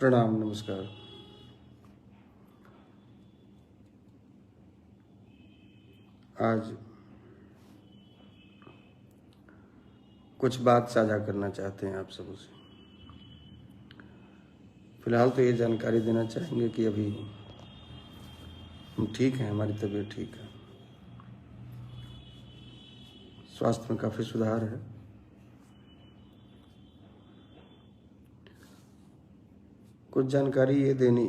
प्रणाम, नमस्कार। आज कुछ बात साझा करना चाहते हैं आप सबों से। फिलहाल तो ये जानकारी देना चाहेंगे कि अभी हम ठीक हैं, हमारी तबीयत ठीक है, स्वास्थ्य में काफ़ी सुधार है। कुछ जानकारी ये देनी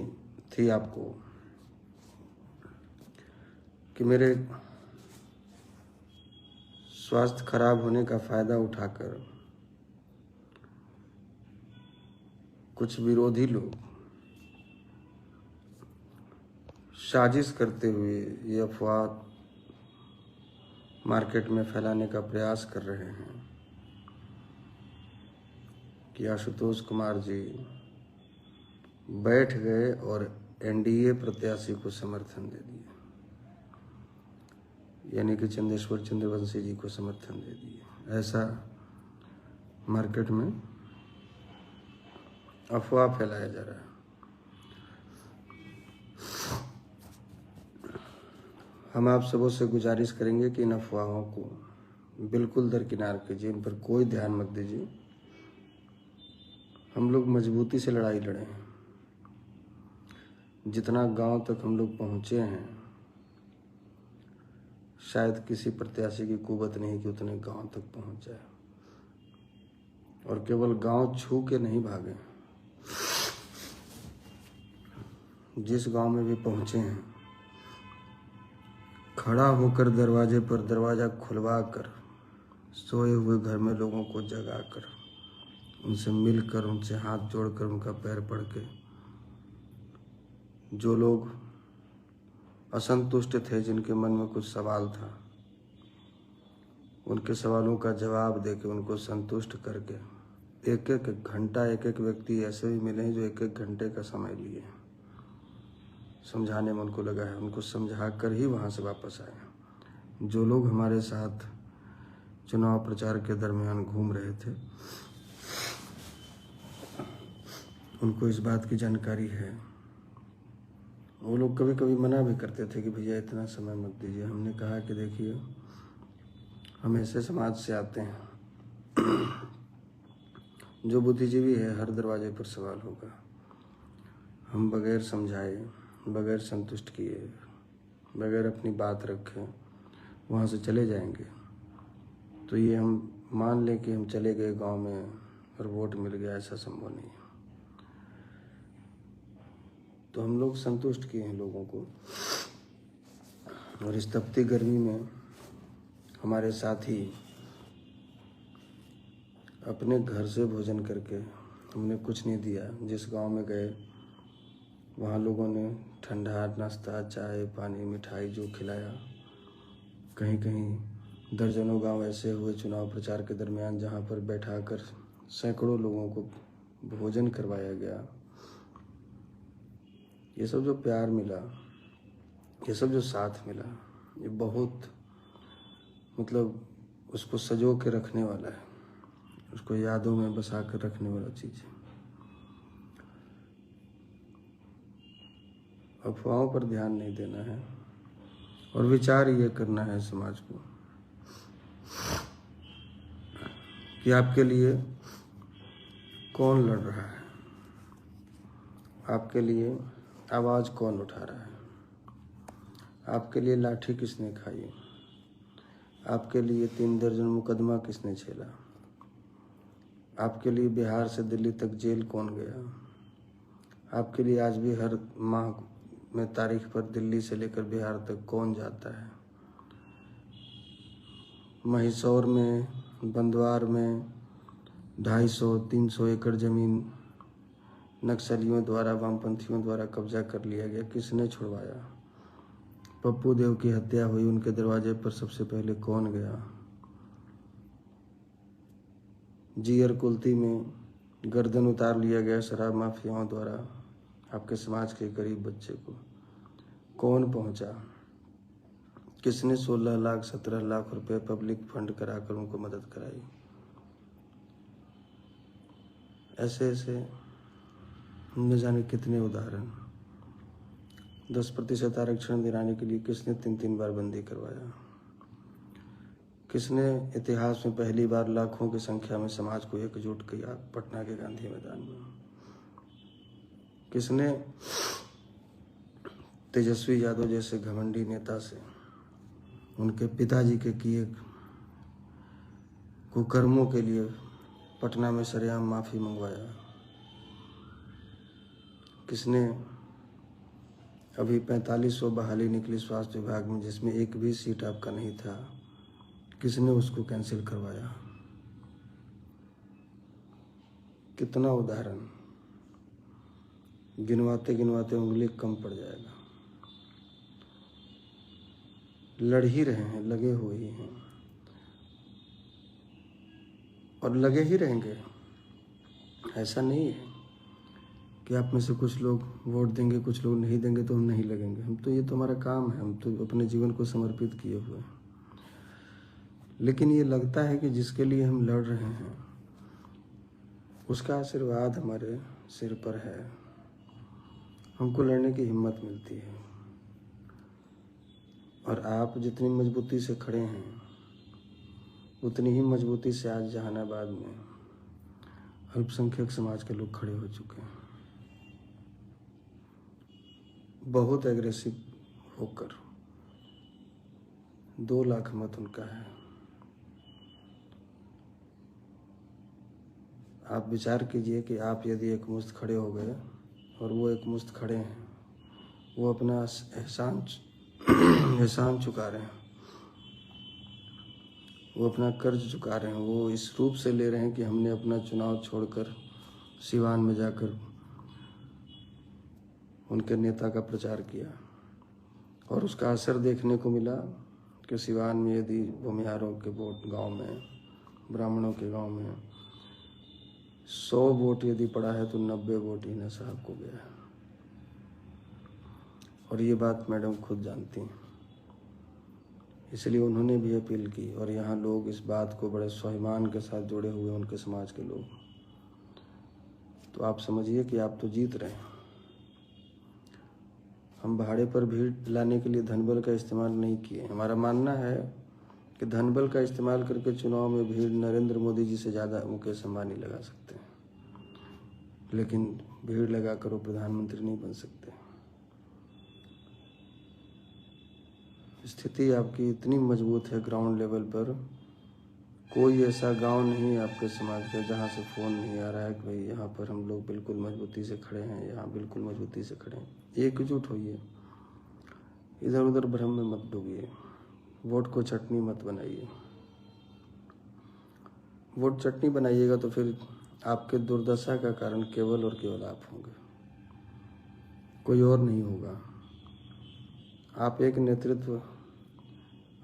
थी आपको कि मेरे स्वास्थ्य खराब होने का फ़ायदा उठाकर कुछ विरोधी लोग साजिश करते हुए ये अफवाह मार्केट में फैलाने का प्रयास कर रहे हैं कि आशुतोष कुमार जी बैठ गए और एनडीए प्रत्याशी को समर्थन दे दिए, यानी कि चंदेश्वर चंद्रवंशी जी को समर्थन दे दिए। ऐसा मार्केट में अफवाह फैलाया जा रहा है। हम आप सबों से गुजारिश करेंगे कि इन अफवाहों को बिल्कुल दरकिनार कीजिए, इन पर कोई ध्यान मत दीजिए। हम लोग मजबूती से लड़ाई लड़े हैं। जितना गांव तक हम लोग पहुंचे हैं, शायद किसी प्रत्याशी की कुवत नहीं कि उतने गांव तक पहुंच जाए, और केवल गांव छू के नहीं भागे। जिस गांव में भी पहुंचे हैं, खड़ा होकर दरवाजे पर दरवाज़ा खुलवा कर, सोए हुए घर में लोगों को जगाकर, उनसे मिलकर, उनसे हाथ जोड़कर, उनका पैर पड़ के, जो लोग असंतुष्ट थे, जिनके मन में कुछ सवाल था, उनके सवालों का जवाब देके, उनको संतुष्ट करके, एक एक घंटा एक एक व्यक्ति ऐसे भी मिले हैं जो एक एक घंटे का समय लिए, समझाने में उनको लगा है, उनको समझा कर ही वहाँ से वापस आए। जो लोग हमारे साथ चुनाव प्रचार के दरमियान घूम रहे थे, उनको इस बात की जानकारी है। वो लोग कभी कभी मना भी करते थे कि भैया इतना समय मत दीजिए। हमने कहा कि देखिए, हम ऐसे समाज से आते हैं जो बुद्धिजीवी है, हर दरवाजे पर सवाल होगा। हम बगैर समझाए, बगैर संतुष्ट किए, बगैर अपनी बात रखे वहाँ से चले जाएंगे, तो ये हम मान लें कि हम चले गए गांव में और वोट मिल गया, ऐसा संभव नहीं है। तो हम लोग संतुष्ट किए हैं लोगों को, और इस तपती गर्मी में हमारे साथी अपने घर से भोजन करके, हमने कुछ नहीं दिया। जिस गांव में गए वहाँ लोगों ने ठंडा नाश्ता, चाय, पानी, मिठाई जो खिलाया। कहीं कहीं दर्जनों गांव ऐसे हुए चुनाव प्रचार के दरमियान जहाँ पर बैठाकर सैकड़ों लोगों को भोजन करवाया गया। ये सब जो प्यार मिला, ये सब जो साथ मिला, ये बहुत मतलब उसको सजो के रखने वाला है, उसको यादों में बसा कर रखने वाला चीज़ है। अफवाहों पर ध्यान नहीं देना है और विचार ये करना है समाज को कि आपके लिए कौन लड़ रहा है, आपके लिए आवाज़ कौन उठा रहा है, आपके लिए लाठी किसने खाई, आपके लिए 3 दर्जन मुकदमा किसने झेला, आपके लिए बिहार से दिल्ली तक जेल कौन गया, आपके लिए आज भी हर माह में तारीख पर दिल्ली से लेकर बिहार तक कौन जाता है। महिसौर में, बंदवार में 250-300 एकड़ ज़मीन नक्सलियों द्वारा, वामपंथियों द्वारा कब्जा कर लिया गया, किसने छुड़वाया। पप्पू देव की हत्या हुई, उनके दरवाजे पर सबसे पहले कौन गया। जीयर कुल्ती में गर्दन उतार लिया गया शराब माफियाओं द्वारा, आपके समाज के गरीब बच्चे को कौन पहुंचा, किसने 16 लाख 17 लाख रुपए पब्लिक फंड कराकर उनको मदद कराई। ऐसे ऐसे न जाने कितने उदाहरण। 10% आरक्षण दिलाने के लिए किसने 3-3 बार बंदी करवाया? किसने इतिहास में पहली बार लाखों की संख्या में समाज को एकजुट किया पटना के गांधी मैदान में? किसने तेजस्वी यादव जैसे घमंडी नेता से उनके पिताजी के किए कुकर्मों के लिए पटना में सरेआम माफ़ी मंगवाया? किसने अभी 4500 बहाली निकली स्वास्थ्य विभाग में जिसमें एक भी सीट आपका नहीं था, किसने उसको कैंसिल करवाया? कितना उदाहरण, गिनवाते गिनवाते उंगली कम पड़ जाएगा। लड़ ही रहे हैं, लगे हुए ही हैं और लगे ही रहेंगे। ऐसा नहीं है कि आप में से कुछ लोग वोट देंगे, कुछ लोग नहीं देंगे तो हम नहीं लगेंगे। हम तो, ये तो हमारा काम है, हम तो अपने जीवन को समर्पित किए हुए हैं। लेकिन ये लगता है कि जिसके लिए हम लड़ रहे हैं उसका आशीर्वाद हमारे सिर पर है, हमको लड़ने की हिम्मत मिलती है। और आप जितनी मजबूती से खड़े हैं उतनी ही मजबूती से आज जहानाबाद में अल्पसंख्यक समाज के लोग खड़े हो चुके हैं, बहुत एग्रेसिव होकर। 2 लाख मत उनका है। आप विचार कीजिए कि आप यदि एक मुश्त खड़े हो गए और वो एक मुश्त खड़े हैं, वो अपना एहसान चुका रहे हैं, वो अपना कर्ज चुका रहे हैं, वो इस रूप से ले रहे हैं कि हमने अपना चुनाव छोड़कर सिवान में जाकर उनके नेता का प्रचार किया और उसका असर देखने को मिला कि सिवान में यदि भूमिहारों के वोट गांव में, ब्राह्मणों के गांव में 100 वोट यदि पड़ा है तो 90 वोट हिना साहब को गया है। और ये बात मैडम खुद जानती हैं, इसलिए उन्होंने भी अपील की। और यहाँ लोग इस बात को बड़े स्वाभिमान के साथ जुड़े हुए उनके समाज के लोग। तो आप समझिए कि आप तो जीत रहे हैं। हम भाड़े पर भीड़ लाने के लिए धनबल का इस्तेमाल नहीं किए। हमारा मानना है कि धनबल का इस्तेमाल करके चुनाव में भीड़ नरेंद्र मोदी जी से ज़्यादा मुकेश अंबानी लगा सकते हैं, लेकिन भीड़ लगाकर वो प्रधानमंत्री नहीं बन सकते। स्थिति आपकी इतनी मजबूत है ग्राउंड लेवल पर, कोई ऐसा गांव नहीं आपके समाज का जहां से फ़ोन नहीं आ रहा है कि भाई यहाँ पर हम लोग बिल्कुल मजबूती से खड़े हैं, यहाँ बिल्कुल मजबूती से खड़े हैं। एकजुट होइए, इधर उधर भ्रम में मत डूबिए, वोट को चटनी मत बनाइए। वोट चटनी बनाइएगा तो फिर आपके दुर्दशा का कारण केवल और केवल आप होंगे, कोई और नहीं होगा। आप एक नेतृत्व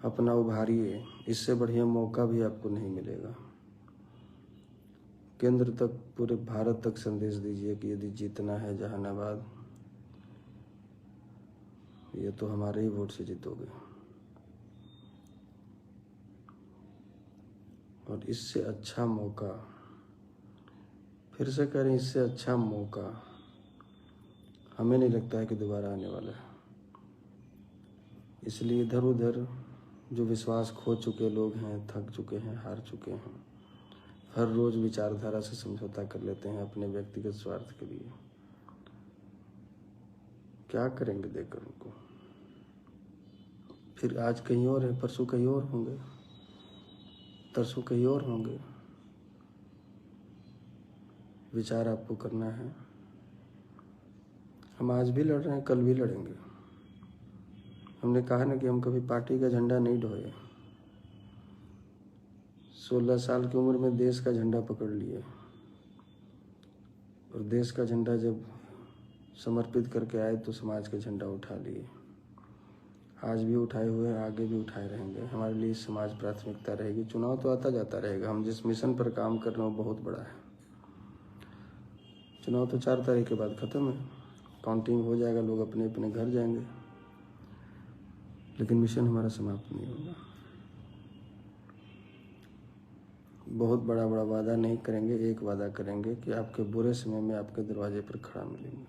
अपना उभारिए, इससे बढ़िया मौका भी आपको नहीं मिलेगा। केंद्र तक, पूरे भारत तक संदेश दीजिए कि यदि जीतना है जहानाबाद, ये तो हमारे ही वोट से जीतोगे। और इससे अच्छा मौका, फिर से करें, इससे अच्छा मौका हमें नहीं लगता है कि दोबारा आने वाला है। इसलिए इधर उधर जो विश्वास खो चुके लोग हैं, थक चुके हैं, हार चुके हैं, हर रोज विचारधारा से समझौता कर लेते हैं अपने व्यक्तिगत स्वार्थ के लिए। क्या करेंगे देकर उनको? फिर आज कहीं और है, परसों कहीं और होंगे, तरसों कहीं और होंगे। विचार आपको करना है। हम आज भी लड़ रहे हैं, कल भी लड़ेंगे। हमने कहा ना कि हम कभी पार्टी का झंडा नहीं ढोए। 16 साल की उम्र में देश का झंडा पकड़ लिए और देश का झंडा जब समर्पित करके आए तो समाज का झंडा उठा लिए। आज भी उठाए हुए हैं, आगे भी उठाए रहेंगे। हमारे लिए समाज प्राथमिकता रहेगी। चुनाव तो आता जाता रहेगा। हम जिस मिशन पर काम कर रहे हैं वो बहुत बड़ा है। चुनाव तो 4 तारीख के बाद ख़त्म है, काउंटिंग हो जाएगा, लोग अपने अपने घर जाएंगे, लेकिन मिशन हमारा समाप्त नहीं होगा। बहुत बड़ा बड़ा वादा नहीं करेंगे, एक वादा करेंगे कि आपके बुरे समय में आपके दरवाजे पर खड़ा मिलेंगे।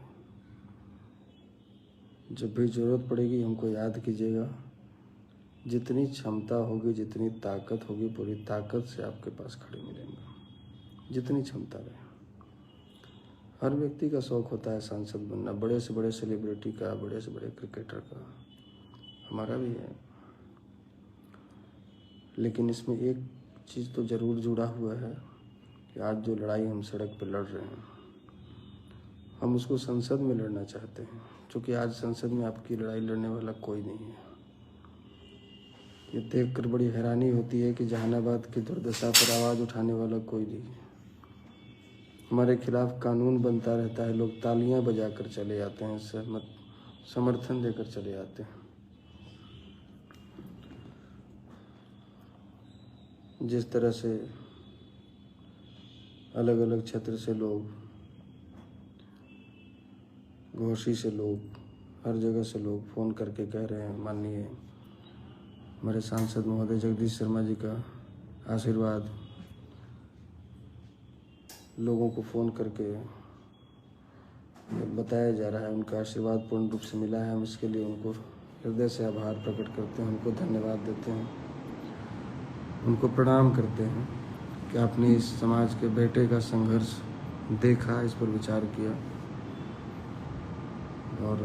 जब भी ज़रूरत पड़ेगी हमको याद कीजिएगा। जितनी क्षमता होगी, जितनी ताकत होगी, पूरी ताकत से आपके पास खड़े मिलेंगे, जितनी क्षमता रहे। हर व्यक्ति का शौक़ होता है सांसद बनना, बड़े से बड़े सेलिब्रिटी का, बड़े से बड़े क्रिकेटर का, हमारा भी है। लेकिन इसमें एक चीज़ तो ज़रूर जुड़ा हुआ है कि आज जो लड़ाई हम सड़क पर लड़ रहे हैं, हम उसको संसद में लड़ना चाहते हैं, क्योंकि आज संसद में आपकी लड़ाई लड़ने वाला कोई नहीं है। ये देख कर बड़ी हैरानी होती है कि जहानाबाद की दुर्दशा पर आवाज़ उठाने वाला कोई नहीं है। हमारे खिलाफ कानून बनता रहता है, लोग तालियां बजाकर चले जाते हैं, समर्थन देकर चले जाते हैं। जिस तरह से अलग अलग क्षेत्र से लोग, घोसी से लोग, हर जगह से लोग फ़ोन करके कह रहे हैं माननीय हमारे सांसद महोदय जगदीश शर्मा जी का आशीर्वाद, लोगों को फ़ोन करके बताया जा रहा है उनका आशीर्वाद पूर्ण रूप से मिला है। हम इसके लिए उनको हृदय से आभार प्रकट करते हैं, उनको धन्यवाद देते हैं, उनको प्रणाम करते हैं कि आपने इस समाज के बेटे का संघर्ष देखा, इस पर विचार किया। और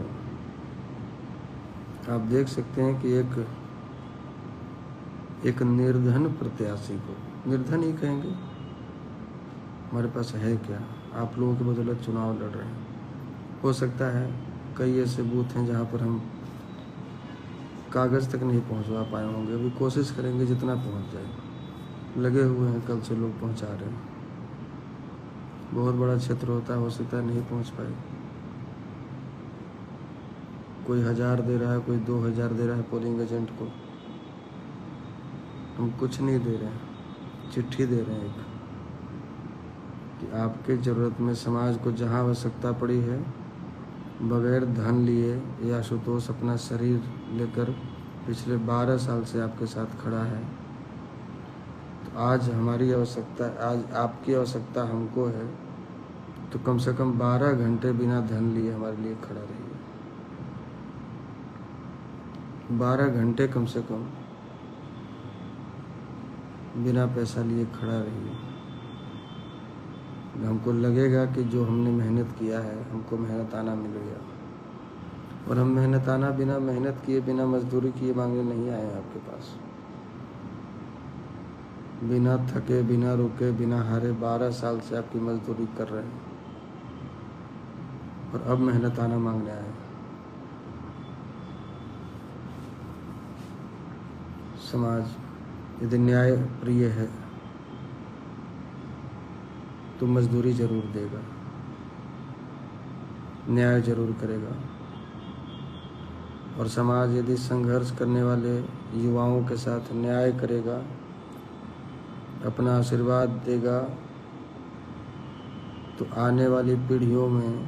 आप देख सकते हैं कि एक निर्धन प्रत्याशी को, निर्धन ही कहेंगे, हमारे पास है क्या, आप लोगों की बदौलत चुनाव लड़ रहे हैं। हो सकता है कई ऐसे बूथ हैं जहां पर हम कागज़ तक नहीं पहुंचवा पाए होंगे, अभी कोशिश करेंगे जितना पहुंच जाए। लगे हुए हैं, कल से लोग पहुंचा रहे हैं। बहुत बड़ा क्षेत्र होता है, हो सकता है नहीं पहुंच पाए। कोई 1000 दे रहा है, कोई 2000 दे रहा है पोलिंग एजेंट को। हम कुछ नहीं दे रहे हैं, चिट्ठी दे रहे हैं कि आपके ज़रूरत में समाज को जहां आवश्यकता पड़ी है, बगैर धन लिए ये आशुतोष अपना शरीर लेकर पिछले 12 साल से आपके साथ खड़ा है। तो आज हमारी आवश्यकता, आज आपकी आवश्यकता हमको है, तो कम से कम 12 घंटे बिना धन लिए हमारे लिए खड़ा रहिए। 12 घंटे कम से कम बिना पैसा लिए खड़ा रहिए। हमको लगेगा कि जो हमने मेहनत किया है, हमको मेहनताना मिल गया। और हम मेहनताना, बिना मेहनत किए, बिना मजदूरी किए मांगने नहीं आए आपके पास। बिना थके, बिना रुके, बिना हारे 12 साल से आपकी मजदूरी कर रहे हैं और अब मेहनताना मांगने आए। समाज यदि न्याय प्रिय है तो मजदूरी जरूर देगा, न्याय जरूर करेगा। और समाज यदि संघर्ष करने वाले युवाओं के साथ न्याय करेगा, अपना आशीर्वाद देगा, तो आने वाली पीढ़ियों में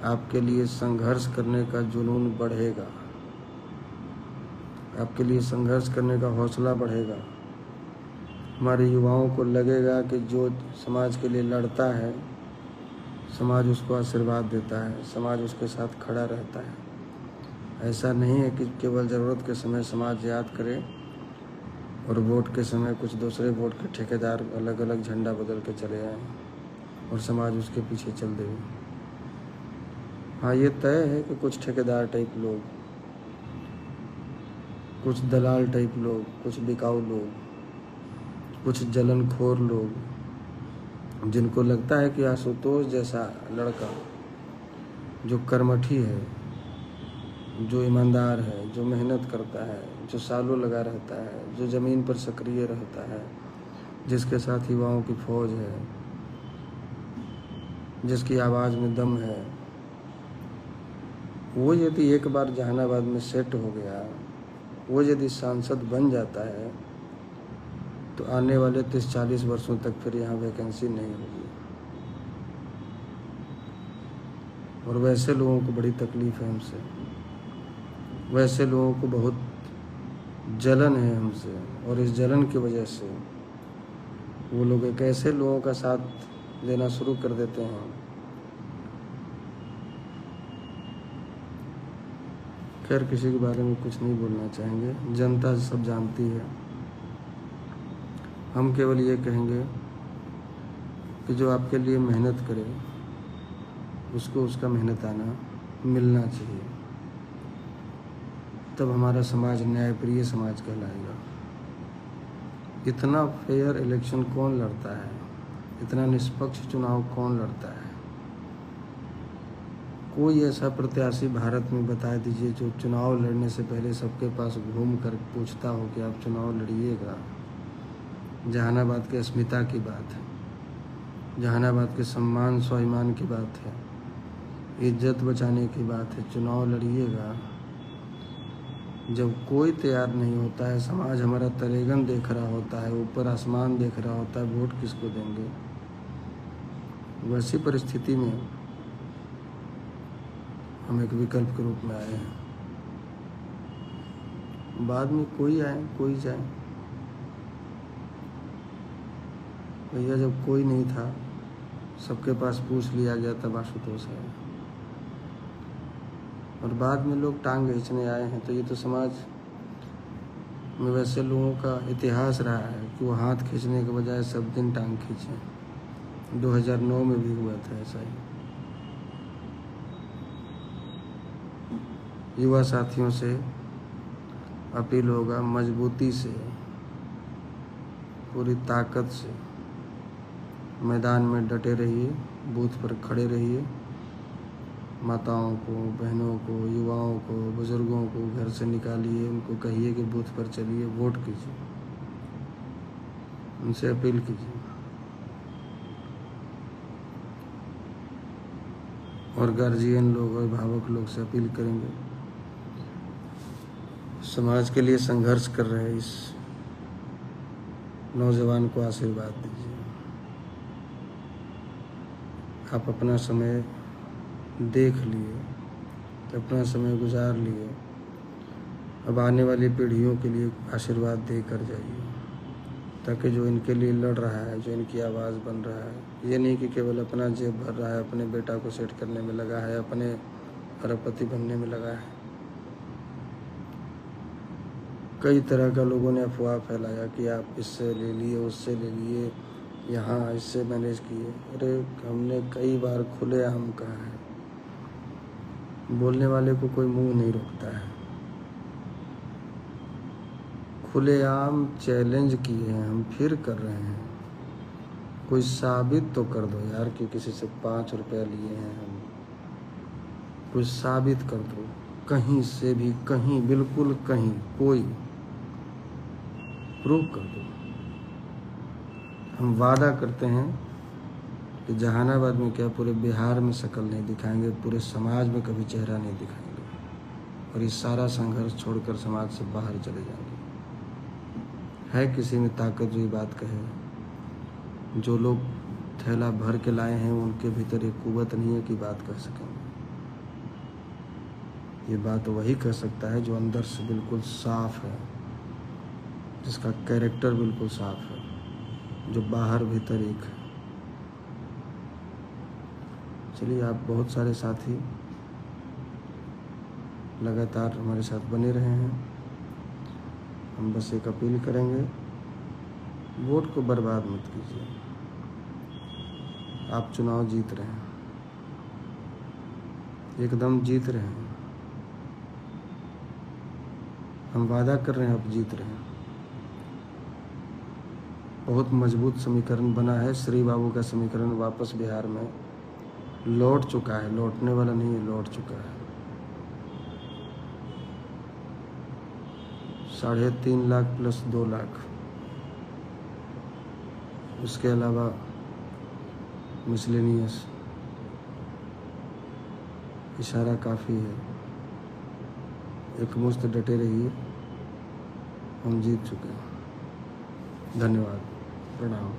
आपके लिए संघर्ष करने का जुनून बढ़ेगा, आपके लिए संघर्ष करने का हौसला बढ़ेगा। हमारे युवाओं को लगेगा कि जो समाज के लिए लड़ता है, समाज उसको आशीर्वाद देता है, समाज उसके साथ खड़ा रहता है। ऐसा नहीं है कि केवल ज़रूरत के समय समाज याद करे और वोट के समय कुछ दूसरे वोट के ठेकेदार अलग अलग झंडा बदल के चले आए और समाज उसके पीछे चल देगा। हाँ, ये तय है कि कुछ ठेकेदार टाइप लोग, कुछ दलाल टाइप लोग, कुछ बिकाऊ लोग, कुछ जलनखोर लोग, जिनको लगता है कि आशुतोष जैसा लड़का जो कर्मठी है, जो ईमानदार है, जो मेहनत करता है, जो सालों लगा रहता है, जो ज़मीन पर सक्रिय रहता है, जिसके साथ युवाओं की फौज है, जिसकी आवाज़ में दम है, वो यदि एक बार जहानाबाद में सेट हो गया, वो यदि सांसद बन जाता है, तो आने वाले 30-40 वर्षों तक फिर यहाँ वैकेंसी नहीं होगी। और वैसे लोगों को बड़ी तकलीफ़ है हमसे, वैसे लोगों को बहुत जलन है हमसे, और इस जलन की वजह से वो लोग एक ऐसे लोगों का साथ देना शुरू कर देते हैं। खैर किसी के बारे में कुछ नहीं बोलना चाहेंगे, जनता सब जानती है। हम केवल ये कहेंगे कि जो आपके लिए मेहनत करे उसको उसका मेहनताना मिलना चाहिए, तब हमारा समाज न्यायप्रिय समाज कहलाएगा। इतना फेयर इलेक्शन कौन लड़ता है, इतना निष्पक्ष चुनाव कौन लड़ता है? कोई ऐसा प्रत्याशी भारत में बता दीजिए जो चुनाव लड़ने से पहले सबके पास घूम कर पूछता हो कि आप चुनाव लड़िएगा। जहानाबाद के अस्मिता की बात है, जहानाबाद के सम्मान स्वाभिमान की बात है, इज्जत बचाने की बात है। चुनाव लड़िएगा। जब कोई तैयार नहीं होता है, समाज हमारा तलेगन देख रहा होता है, ऊपर आसमान देख रहा होता है, वोट किसको देंगे? वैसी परिस्थिति में हम एक विकल्प के रूप में आए हैं। बाद में कोई आए कोई जाए, भैया जब कोई नहीं था, सबके पास पूछ लिया गया तब आशुतोष है, और बाद में लोग टांग खींचने आए हैं। तो ये तो समाज में वैसे लोगों का इतिहास रहा है कि वो हाथ खींचने के बजाय सब दिन टांग खींचे। 2009 में भी हुआ था ऐसा ही। युवा साथियों से अपील होगा, मजबूती से, पूरी ताकत से मैदान में डटे रहिए, बूथ पर खड़े रहिए। माताओं को, बहनों को, युवाओं को, बुजुर्गों को घर से निकालिए, उनको कहिए कि बूथ पर चलिए, वोट कीजिए, उनसे अपील कीजिए। और गार्जियन लोग, अभिभावक लोग से अपील करेंगे, समाज के लिए संघर्ष कर रहे इस नौजवान को आशीर्वाद दीजिए। आप अपना समय देख लिए, अपना समय गुजार लिए, अब आने वाली पीढ़ियों के लिए आशीर्वाद देकर जाइए, ताकि जो इनके लिए लड़ रहा है, जो इनकी आवाज़ बन रहा है, ये नहीं कि केवल अपना जेब भर रहा है, अपने बेटा को सेट करने में लगा है, अपने अरबपति बनने में लगा है। कई तरह का लोगों ने अफवाह फैलाया कि आप इससे ले लिए, उससे ले लिए, यहाँ इससे मैनेज किए। अरे हमने कई बार खुलेआम कहा है, बोलने वाले को कोई मुंह नहीं रोकता है। खुलेआम चैलेंज किए हैं, हम फिर कर रहे हैं। कोई साबित तो कर दो यार कि किसी से 5 रुपया लिए हैं हम, कोई साबित कर दो, कहीं से भी, कहीं, बिल्कुल कहीं, कोई प्रूव कर दो। हम वादा करते हैं कि जहानाबाद में क्या, पूरे बिहार में शक्ल नहीं दिखाएंगे, पूरे समाज में कभी चेहरा नहीं दिखाएंगे, और ये सारा संघर्ष छोड़कर समाज से बाहर चले जाएंगे। है किसी में ताकत जो ये बात कहे? जो लोग थैला भर के लाए हैं उनके भीतर एक कुव्वत नहीं है कि बात कह सकेंगे। ये बात वही कह सकता है जो अंदर से बिल्कुल साफ है, जिसका कैरेक्टर बिल्कुल साफ है, जो बाहर भीतर एक है। चलिए, आप बहुत सारे साथी लगातार हमारे साथ बने रहे हैं। हम बस एक अपील करेंगे, वोट को बर्बाद मत कीजिए। आप चुनाव जीत रहे हैं, एकदम जीत रहे हैं। हम वादा कर रहे हैं, आप जीत रहे हैं। बहुत मजबूत समीकरण बना है। श्री बाबू का समीकरण वापस बिहार में लौट चुका है, लौटने वाला नहीं है, लौट चुका है। 3.5 लाख प्लस 2 लाख, उसके अलावा मिसलेनियस, इशारा काफ़ी है। एक मुश्त डटे रहिए, हम जीत चुके हैं। धन्यवाद, प्रणाम।